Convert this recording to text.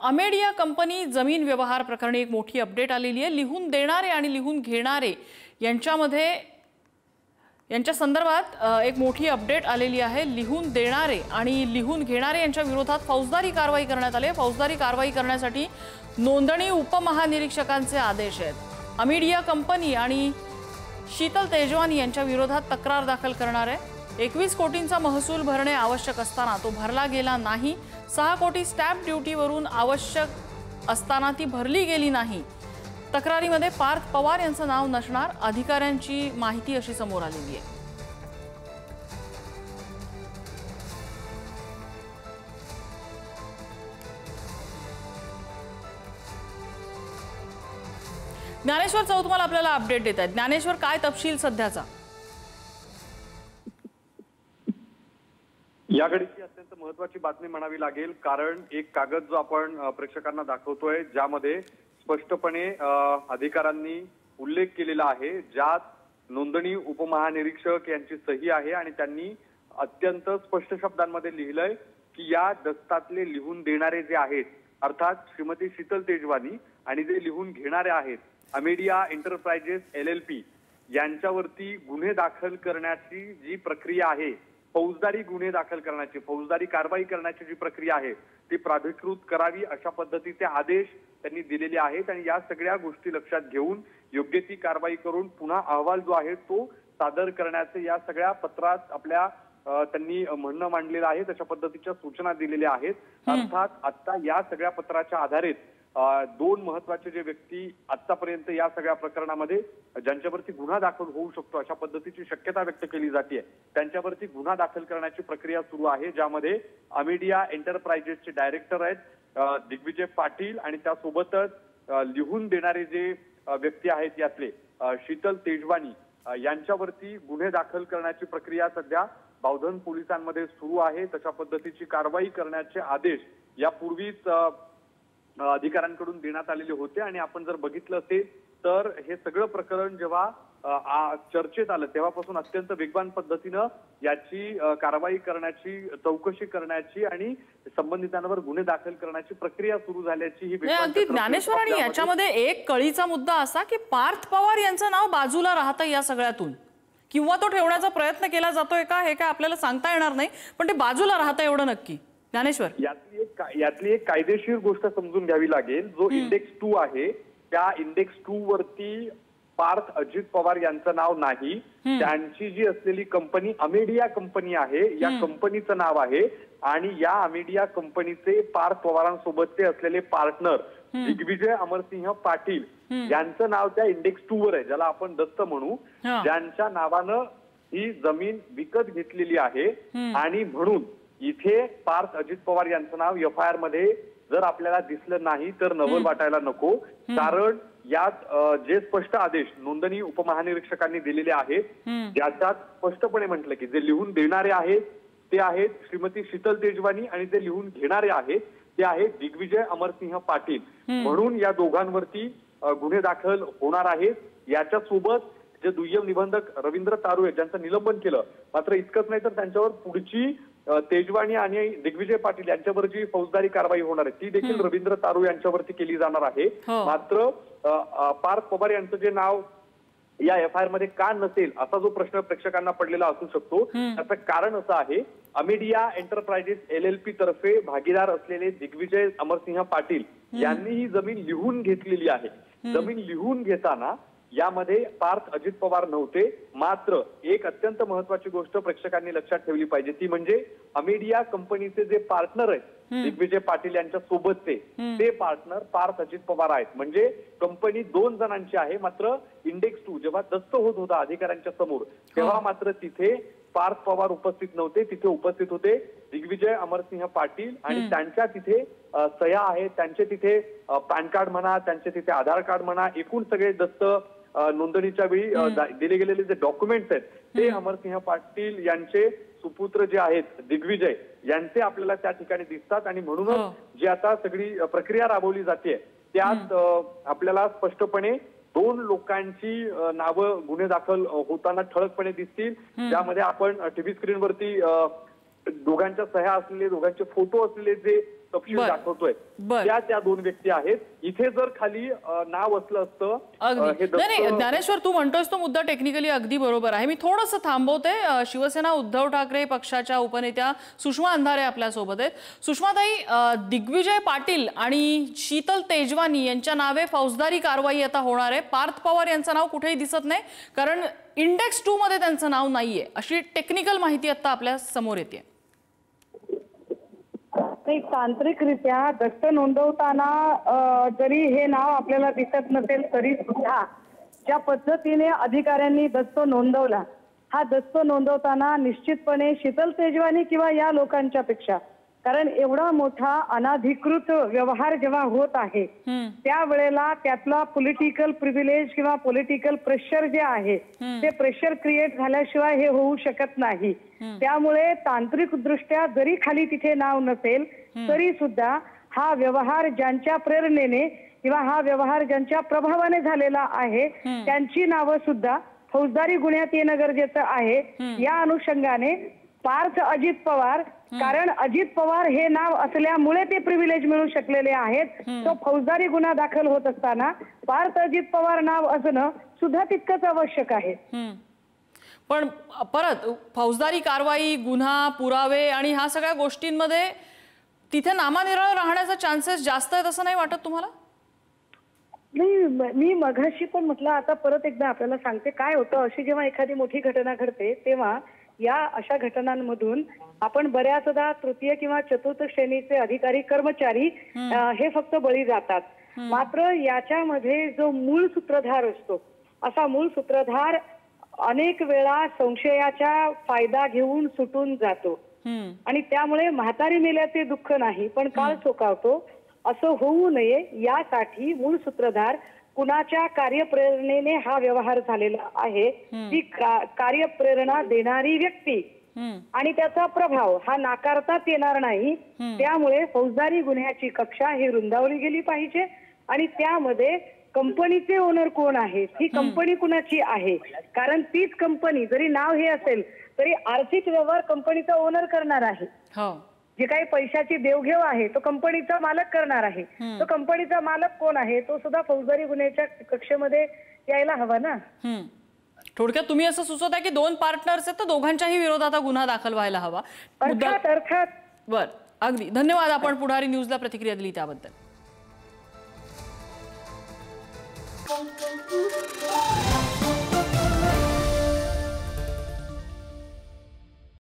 Amadea company जमीन व्यवहार प्रकरणी एक मोठी अपडेट आलेली आहे। लिहून देणारे आणि लिहून घेणारे यांच्या संदर्भात एक मोठी अपडेट आलेली आहे। लिहून देणारे आणि लिहून घेणारे यांच्या विरोधात फौजदारी कारवाई करण्यात आली आहे। फौजदारी कारवाई करण्यासाठी नोंदणी उपमहानिरीक्षकांचे आदेश आहेत। अमेडिया कंपनी आणि शीतल तेजवानी यांच्या विरोधात तक्रार दाखल करणार आहे। 21 कोटींचा महसूल भरणे आवश्यक असताना तो भरला गेला नाही। 6 कोटी स्टॅम्प ड्युटीवरून आवश्यक असताना ती भरली गेली नाही। तक्रारीमध्ये पार्थ पवार यांचं नाव नसणार, अधिकाऱ्यांची माहिती अशी समोर आलेली आहे। ज्ञानेश्वर चौतमल आपल्याला अपडेट देत आहेत। ज्ञानेश्वर, काय तपशील सध्याचा? या घडीची अत्यंत महत्त्वाची बातमी म्हणावी लागेल, कारण एक कागद जो आपण प्रेक्षकांना दाखवतोय ज्यामध्ये स्पष्टपणे अधिकाऱ्यांनी उल्लेख केलेला आहे, ज्यात नोंदणी उपमहानिरीक्षक यांची सही आहे आणि त्यांनी अत्यंत स्पष्ट शब्दांमध्ये लिहिलंय की या दस्तातले लिहून देणारे जे आहेत अर्थात श्रीमती शीतल तेजवानी आणि जे लिहून घेणारे आहेत अमेडिया एंटरप्राइजेस LLP यांच्यावरती गुन्हे दाखल करण्याची जी प्रक्रिया आहे, फौजदारी गुन्हे दाखल करण्याची, फौजदारी कारवाई करण्याची जी प्रक्रिया आहे ती प्राधिकृत करावी अशा पद्धतीचे आदेश त्यांनी दिलेले आहेत। आणि या सगळ्या गोष्टी लक्षात घेऊन योग्य ती कारवाई करून पुन्हा अहवाल जो आहे तो सादर करण्याचे या सगळ्या पत्रात आपल्या त्यांनी म्हणणं मांडलेलं आहे, तशा पद्धतीच्या सूचना दिलेल्या आहेत। अर्थात आता या सगळ्या पत्राच्या आधारे 2 महत्त्वाचे जे व्यक्ती आतापर्यंत या सगळ्या प्रकरणामध्ये ज्यांच्यावरती गुन्हा दाखल होऊ शकतो अशा पद्धतीची शक्यता व्यक्त केली जाते त्यांच्यावरती गुन्हा दाखल करण्याची प्रक्रिया सुरू आहे, ज्यामध्ये अमेडिया एंटरप्राइजेसचे डायरेक्टर आहेत दिग्विजय पाटील आणि त्यासोबतच लिहून देणारे जे व्यक्ती आहेत यातले शीतल तेजवानी यांच्यावरती गुन्हे दाखल करण्याची प्रक्रिया सध्या बावधन पोलिसांमध्ये सुरू आहे। तशा पद्धतीची कारवाई करण्याचे आदेश यापूर्वीच अधिकाऱ्यांकडून देण्यात आलेले होते आणि आपण जर बघितलं असेल तर हे सगळं प्रकरण जेव्हा चर्चेत आलं तेव्हापासून अत्यंत वेगवान पद्धतीनं याची कारवाई करण्याची, चौकशी करण्याची आणि संबंधितांवर गुन्हे दाखल करण्याची प्रक्रिया सुरू झाल्याची ही अगदी ज्ञानेश्वर। आणि याच्यामध्ये एक कळीचा मुद्दा असा की पार्थ पवार यांचं नाव बाजूला राहतं या सगळ्यातून, किंवा तो ठेवण्याचा प्रयत्न केला जातोय का हे काय आपल्याला सांगता येणार नाही, पण ते बाजूला राहतं एवढं नक्की। ज्ञानेश्वर, यातली एक कायदेशीर गोष्ट समजून घ्यावी लागेल। जो इंडेक्स 2 आहे त्या इंडेक्स 2 वरती पार्थ अजित पवार यांचं नाव नाही, त्यांची जी असलेली कंपनी अमेडिया कंपनी आहे या कंपनीचं नाव आहे आणि या अमेडिया कंपनीचे पार्थ पवारांसोबतचे असलेले पार्टनर दिग्विजय अमरसिंह पाटील यांचं नाव त्या इंडेक्स 2 वर आहे, ज्याला आपण दत्त म्हणू, ज्यांच्या नावानं ही जमीन विकत घेतलेली आहे। आणि म्हणून इथे पार्थ अजित पवार यांचं नाव FIR मध्ये जर आपल्याला दिसलं नाही तर नवल वाटायला नको, कारण यात जे स्पष्ट आदेश नोंदणी उपमहानिरीक्षकांनी दिलेले आहेत ज्याच्यात स्पष्टपणे म्हटलं की जे लिहून देणारे आहेत ते आहेत श्रीमती शीतल तेजवानी आणि जे लिहून घेणारे आहेत ते आहेत दिग्विजय अमरसिंह पाटील। म्हणून या दोघांवरती गुन्हे दाखल होणार आहेत। याच्यासोबत जे दुय्यम निबंधक रवींद्र तारुळे ज्यांचं निलंबन केलं, मात्र इतकंच नाही तर त्यांच्यावर पुढची तेजवानी आणि दिग्विजय पाटील यांच्यावर जी फौजदारी कारवाई होणार आहे ती देखील रवींद्र तारुळे यांच्यावरती केली जाणार आहे। मात्र पार्थ पवार यांचं जे नाव या FIR मध्ये का नसेल असा जो प्रश्न प्रेक्षकांना पडलेला असू शकतो, त्याचं कारण असं आहे अमेडिया एंटरप्राइजेस LLP तर्फे भागीदार असलेले दिग्विजय अमरसिंह पाटील यांनी ही जमीन लिहून घेतलेली आहे। जमीन लिहून घेताना यामध्ये पार्थ अजित पवार नव्हते, मात्र एक अत्यंत महत्त्वाची गोष्ट प्रेक्षकांनी लक्षात ठेवली पाहिजे ती म्हणजे अमेडिया कंपनीचे जे पार्टनर आहेत दिग्विजय पाटील यांच्या सोबतचे ते पार्टनर पार्थ अजित पवार आहेत। म्हणजे कंपनी 2 जणांची आहे, मात्र इंडेक्स 2 जेव्हा दस्त होत होता अधिकाऱ्यांच्या समोर तेव्हा मात्र तिथे पार्थ पवार उपस्थित नव्हते, तिथे उपस्थित होते दिग्विजय अमरसिंह पाटील आणि त्यांच्या तिथे सह्या आहेत, त्यांचे तिथे पॅन कार्ड म्हणा, त्यांचे तिथे आधार कार्ड म्हणा, एकूण सगळे दस्त नोंदणीच्या वेळी दिले गेलेले जे डॉक्युमेंट्स आहेत ते अमरसिंह पाटील यांचे सुपुत्र जे आहेत दिग्विजय यांचे आपल्याला त्या ठिकाणी दिसतात। आणि म्हणूनच जी आता सगळी प्रक्रिया राबवली जाते त्यात आपल्याला स्पष्टपणे 2 लोकांची नावं गुन्हे दाखल होताना ठळकपणे दिसतील, ज्यामध्ये आपण टीव्ही स्क्रीनवरती दोघांच्या सह्या असलेले, दोघांचे फोटो असलेले जे तपशील बर. दाखवतोय बर. त्या 2 व्यक्ती आहेत. इथे जर खाली नाव असलं असतं अगदी नाही दत्त ज्ञानेश्वर, तू म्हणतोयस तो मुद्दा टेक्निकली अगदी बरोबर आहे. मी थोडंसं थांबवते. शिवसेना उद्धव ठाकरे पक्षाच्या उपनेत्या सुषमा अंधारे आपल्या सोबत आहेत. सुषमाताई, दिग्विजय पाटील आणि शीतल तेजवानी यांच्या नावे फौजदारी कारवाई आता होणार आहे. पार्थ पवार यांचं नाव कुठेही दिसत नाही, कारण इंडेक्स 2 मध्ये त्यांचं नाव नाहीये, अशी टेक्निकल माहिती आता आपल्या समोर येते. नाही, तांत्रिकरित्या दस्त नोंदवताना जरी हे नाव आपल्याला दिसत नसेल तरी सुद्धा ज्या पद्धतीने अधिकाऱ्यांनी दस्त नोंदवला, हा दस्त नोंदवताना निश्चितपणे शीतल तेजवानी किंवा या लोकांच्या पेक्षा, कारण एवढा मोठा अनाधिकृत व्यवहार जेव्हा होत आहे त्यावेळेला त्यातला पॉलिटिकल प्रिव्हिलेज किंवा पॉलिटिकल प्रेशर जे आहे ते प्रेशर क्रिएट झाल्याशिवाय हे होऊ शकत नाही. त्यामुळे तांत्रिक दृष्ट्या जरी खाली तिथे नाव नसेल तरी सुद्धा हा व्यवहार ज्यांच्या प्रेरणेने किंवा हा व्यवहार ज्यांच्या प्रभावाने झालेला आहे त्यांची नावं सुद्धा फौजदारी गुन्ह्यात येणं गरजेचं आहे. या अनुषंगाने पार्थ अजित पवार, कारण अजित पवार हे नाव असल्यामुळे ते प्रिव्हिलेज मिळू शकलेले आहेत, तो फौजदारी गुन्हा दाखल होत असताना पार्थ अजित पवार नाव असणं सुद्धा तितकंच आवश्यक आहे. पण परत फौजदारी कारवाई, गुन्हा, पुरावे आणि ह्या सगळ्या गोष्टींमध्ये तिथे नामानिरळ राहण्याचा चान्सेस जास्त आहेत असं नाही वाटत तुम्हाला? नाही, मी मघाशी पण म्हटलं, आता परत एकदा आपल्याला सांगते काय होतं. अशी जेव्हा एखादी मोठी घटना घडते तेव्हा या अशा घटनांमधून आपण बऱ्याचदा तृतीय किंवा चतुर्थ श्रेणीचे अधिकारी कर्मचारी हे फक्त बळी जातात. मात्र याच्यामध्ये जो मूळ सूत्रधार असतो, असा मूळ सूत्रधार अनेक वेळा संशयाचा फायदा घेऊन सुटून जातो आणि त्यामुळे म्हातारी मेल्याचे दुःख नाही पण काळ चोकावतो. असं होऊ नये यासाठी मूळ सूत्रधार कुणाच्या कार्यप्रेरणेने हा व्यवहार झालेला आहे, ती कार्यप्रेरणा देणारी व्यक्ती आणि त्याचा प्रभाव हा नाकारताच येणार नाही. त्यामुळे फौजदारी गुन्ह्याची कक्षा ही रुंदावली गेली पाहिजे आणि त्यामध्ये कंपनीचे ओनर कोण आहे, ही कंपनी कुणाची आहे, कारण तीच कंपनी जरी नाव हे असेल तरी आर्थिक व्यवहार कंपनीचा ओनर करणार आहे. जे काही पैशाची देवघेव आहे तो कंपनीचा मालक करणार आहे. तो कंपनीचा मालक कोण आहे तो सुद्धा फौजदारी गुन्ह्याच्या कक्षेमध्ये यायला हवा ना. थोडक्यात तुम्ही असं सुचवता की 2 पार्टनर्स आहेत तर दोघांच्याही विरोधात गुन्हा दाखल व्हायला हवा. अर्थात बर, अगदी धन्यवाद. आपण पुढारी न्यूजला प्रतिक्रिया दिली त्याबद्दल.